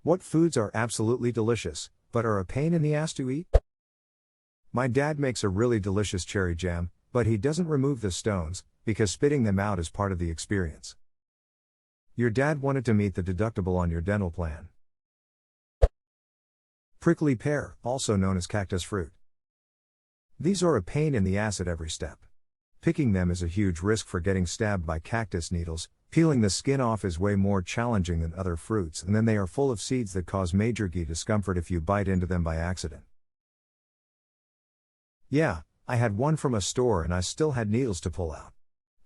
What foods are absolutely delicious, but are a pain in the ass to eat? My dad makes a really delicious cherry jam, but he doesn't remove the stones, because spitting them out is part of the experience. Your dad wanted to meet the deductible on your dental plan. Prickly pear, also known as cactus fruit. These are a pain in the ass at every step. Picking them is a huge risk for getting stabbed by cactus needles. Peeling the skin off is way more challenging than other fruits, and then they are full of seeds that cause major discomfort if you bite into them by accident. Yeah, I had one from a store and I still had needles to pull out.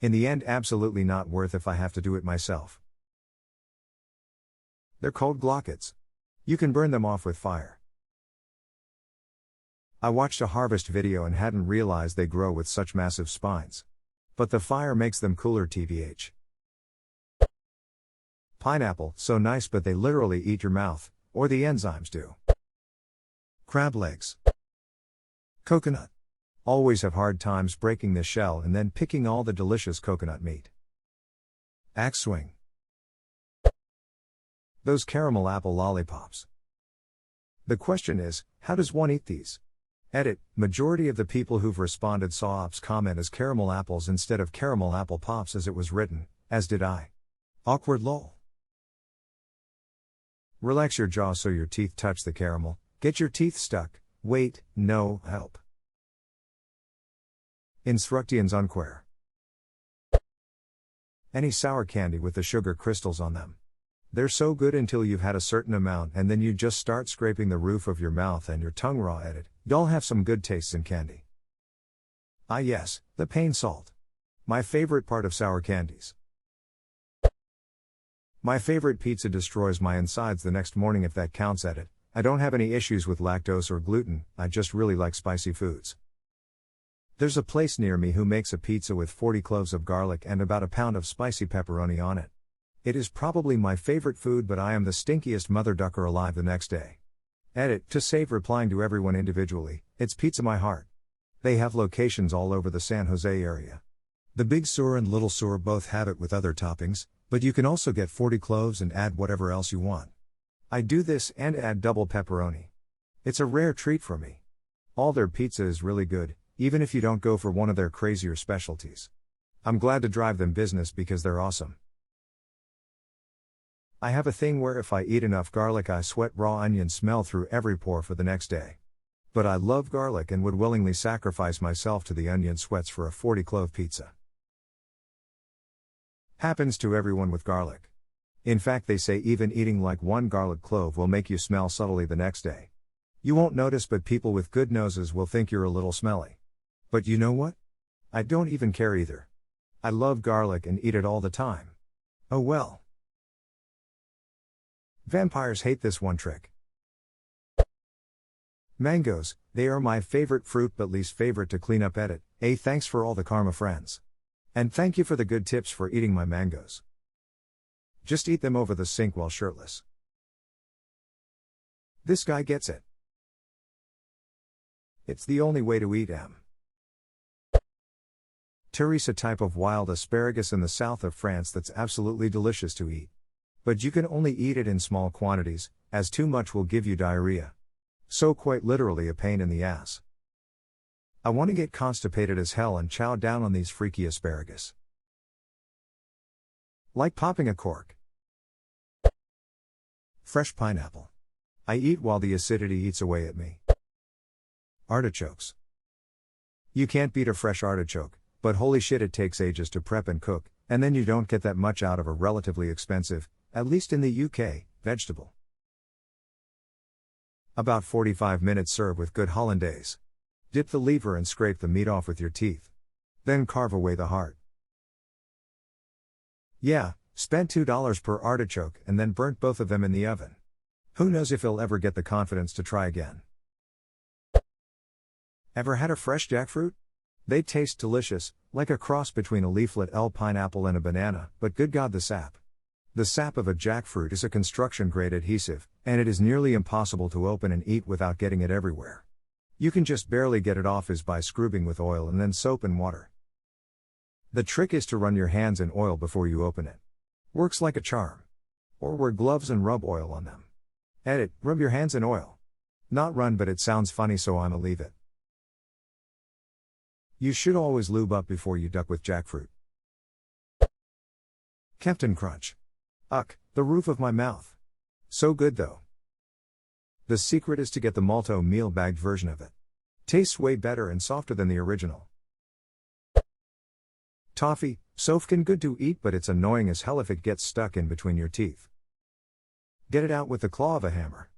In the end, absolutely not worth if I have to do it myself. They're called glockets. You can burn them off with fire. I watched a harvest video and hadn't realized they grow with such massive spines. But the fire makes them cooler tbh. Pineapple, so nice but they literally eat your mouth, or the enzymes do. Crab legs. Coconut. Always have hard times breaking the shell and then picking all the delicious coconut meat. Axe swing. Those caramel apple lollipops. The question is, how does one eat these? Edit, majority of the people who've responded saw ops comment as caramel apples instead of caramel apple pops as it was written, as did I. Awkward lol. Relax your jaw so your teeth touch the caramel. Get your teeth stuck. Wait, no, help. Instructions unquare. Any sour candy with the sugar crystals on them. They're so good until you've had a certain amount and then you just start scraping the roof of your mouth and your tongue raw. Edit, y'all have some good tastes in candy. Ah yes, the pain salt. My favorite part of sour candies. My favorite pizza destroys my insides the next morning if that counts. Edit, I don't have any issues with lactose or gluten, I just really like spicy foods. There's a place near me who makes a pizza with 40 cloves of garlic and about a pound of spicy pepperoni on it. It is probably my favorite food, but I am the stinkiest mother ducker alive the next day. Edit, to save replying to everyone individually, it's Pizza My Heart. They have locations all over the San Jose area. The Big Sur and Little Sur both have it with other toppings, but you can also get 40 cloves and add whatever else you want. I do this and add double pepperoni. It's a rare treat for me. All their pizza is really good, even if you don't go for one of their crazier specialties. I'm glad to drive them business because they're awesome. I have a thing where if I eat enough garlic I sweat raw onion smell through every pore for the next day. But I love garlic and would willingly sacrifice myself to the onion sweats for a 40-clove pizza. Happens to everyone with garlic. In fact, they say even eating like one garlic clove will make you smell subtly the next day. You won't notice, but people with good noses will think you're a little smelly. But you know what? I don't even care either. I love garlic and eat it all the time. Oh well. Vampires hate this one trick. Mangoes, they are my favorite fruit but least favorite to clean up. Edit, thanks for all the karma friends. And thank you for the good tips for eating my mangoes. Just eat them over the sink while shirtless. This guy gets it. It's the only way to eat them. Teresa, type of wild asparagus in the south of France that's absolutely delicious to eat. But you can only eat it in small quantities, as too much will give you diarrhea. So quite literally a pain in the ass. I want to get constipated as hell and chow down on these freaky asparagus. Like popping a cork. Fresh pineapple. I eat while the acidity eats away at me. Artichokes. You can't beat a fresh artichoke, but holy shit, it takes ages to prep and cook, and then you don't get that much out of a relatively expensive, at least in the UK, vegetable. About 45 minutes. Serve with good hollandaise. Dip the lever and scrape the meat off with your teeth. Then carve away the heart. Yeah, spent $2 per artichoke and then burnt both of them in the oven. Who knows if he'll ever get the confidence to try again. Ever had a fresh jackfruit? They taste delicious, like a cross between a leaflet L pineapple and a banana, but good God, the sap. The sap of a jackfruit is a construction-grade adhesive, and it is nearly impossible to open and eat without getting it everywhere. You can just barely get it off is by scrubbing with oil and then soap and water. The trick is to run your hands in oil before you open it. Works like a charm. Or wear gloves and rub oil on them. Edit, rub your hands in oil. Not run, but it sounds funny, so I'ma leave it. You should always lube up before you duck with jackfruit. Captain Crunch. Uck, the roof of my mouth. So good though. The secret is to get the malto meal bagged version of it. Tastes way better and softer than the original. Toffee, sofkin good to eat, but it's annoying as hell if it gets stuck in between your teeth. Get it out with the claw of a hammer.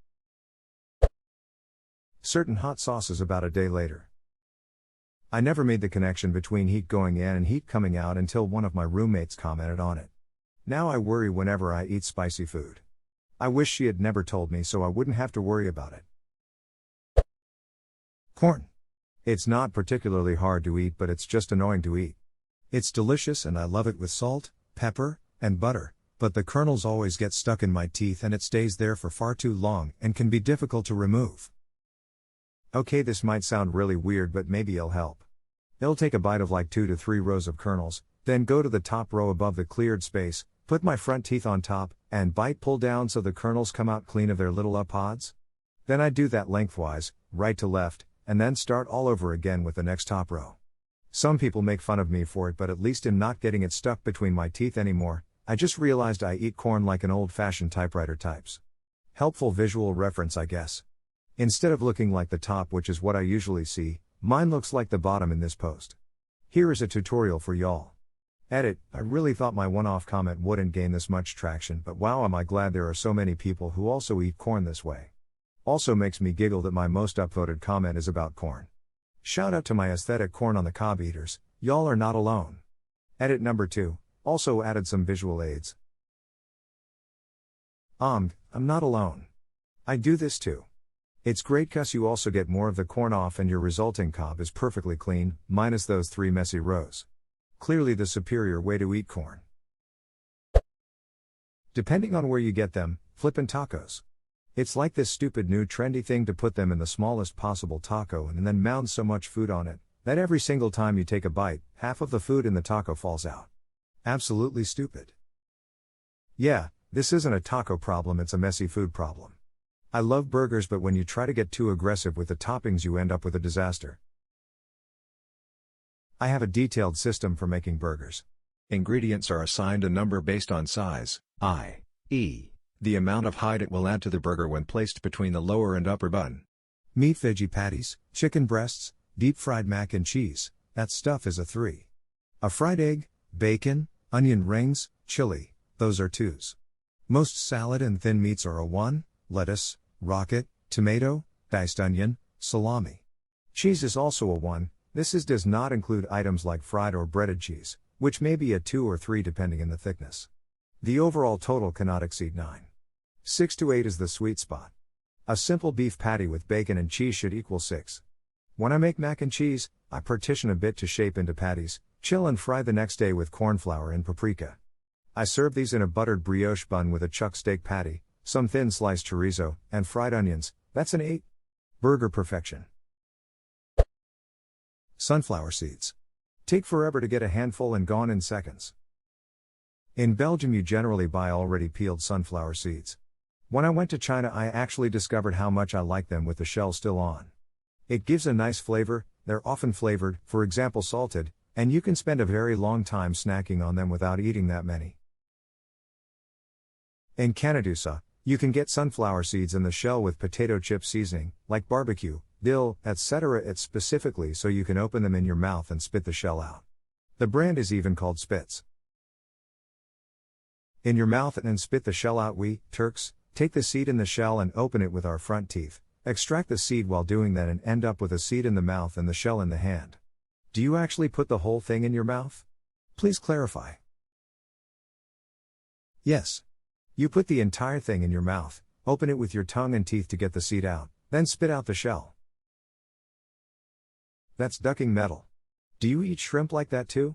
Certain hot sauces about a day later. I never made the connection between heat going in and heat coming out until one of my roommates commented on it. Now I worry whenever I eat spicy food. I wish she had never told me so I wouldn't have to worry about it. Corn. It's not particularly hard to eat, but it's just annoying to eat. It's delicious and I love it with salt, pepper, and butter, but the kernels always get stuck in my teeth and it stays there for far too long and can be difficult to remove. Okay, this might sound really weird, but maybe it'll help. I'll take a bite of like 2 to 3 rows of kernels, then go to the top row above the cleared space, put my front teeth on top, and pull down so the kernels come out clean of their little pods. Then I do that lengthwise, right to left, and then start all over again with the next top row. Some people make fun of me for it, but at least I'm not getting it stuck between my teeth anymore. I just realized I eat corn like an old-fashioned typewriter types. Helpful visual reference, I guess. Instead of looking like the top, which is what I usually see, mine looks like the bottom in this post. Here is a tutorial for y'all. Edit, I really thought my one-off comment wouldn't gain this much traction, but wow, am I glad there are so many people who also eat corn this way. Also makes me giggle that my most upvoted comment is about corn. Shout out to my aesthetic corn on the cob eaters, y'all are not alone. Edit number 2, also added some visual aids. I'm not alone. I do this too. It's great cause you also get more of the corn off and your resulting cob is perfectly clean, minus those 3 messy rows. Clearly the superior way to eat corn. Depending on where you get them, flippin' tacos. It's like this stupid new trendy thing to put them in the smallest possible taco and then mound so much food on it, that every single time you take a bite, half of the food in the taco falls out. Absolutely stupid. Yeah, this isn't a taco problem, it's a messy food problem. I love burgers, but when you try to get too aggressive with the toppings you end up with a disaster. I have a detailed system for making burgers. Ingredients are assigned a number based on size, i.e., the amount of height it will add to the burger when placed between the lower and upper bun. Meat veggie patties, chicken breasts, deep fried mac and cheese, that stuff is a 3. A fried egg, bacon, onion rings, chili, those are 2s. Most salad and thin meats are a 1, lettuce, rocket, tomato, diced onion, salami. Cheese is also a 1, does not include items like fried or breaded cheese, which may be a 2 or 3 depending on the thickness. The overall total cannot exceed 9. 6 to 8 is the sweet spot. A simple beef patty with bacon and cheese should equal 6. When I make mac and cheese, I partition a bit to shape into patties, chill and fry the next day with corn flour and paprika. I serve these in a buttered brioche bun with a chuck steak patty, some thin sliced chorizo, and fried onions, that's an 8. Burger perfection. Sunflower seeds. Take forever to get a handful and gone in seconds. In Belgium you generally buy already peeled sunflower seeds. When I went to China I actually discovered how much I like them with the shell still on. It gives a nice flavor, they're often flavored, for example salted, and you can spend a very long time snacking on them without eating that many. In Canada, you can get sunflower seeds in the shell with potato chip seasoning, like barbecue, dill, etc. It's specifically so you can open them in your mouth and spit the shell out. The brand is even called Spitz. In your mouth and spit the shell out. We, Turks, take the seed in the shell and open it with our front teeth, extract the seed while doing that and end up with a seed in the mouth and the shell in the hand. Do you actually put the whole thing in your mouth? Please clarify. Yes. You put the entire thing in your mouth, open it with your tongue and teeth to get the seed out, then spit out the shell. That's ducking metal. Do you eat shrimp like that too?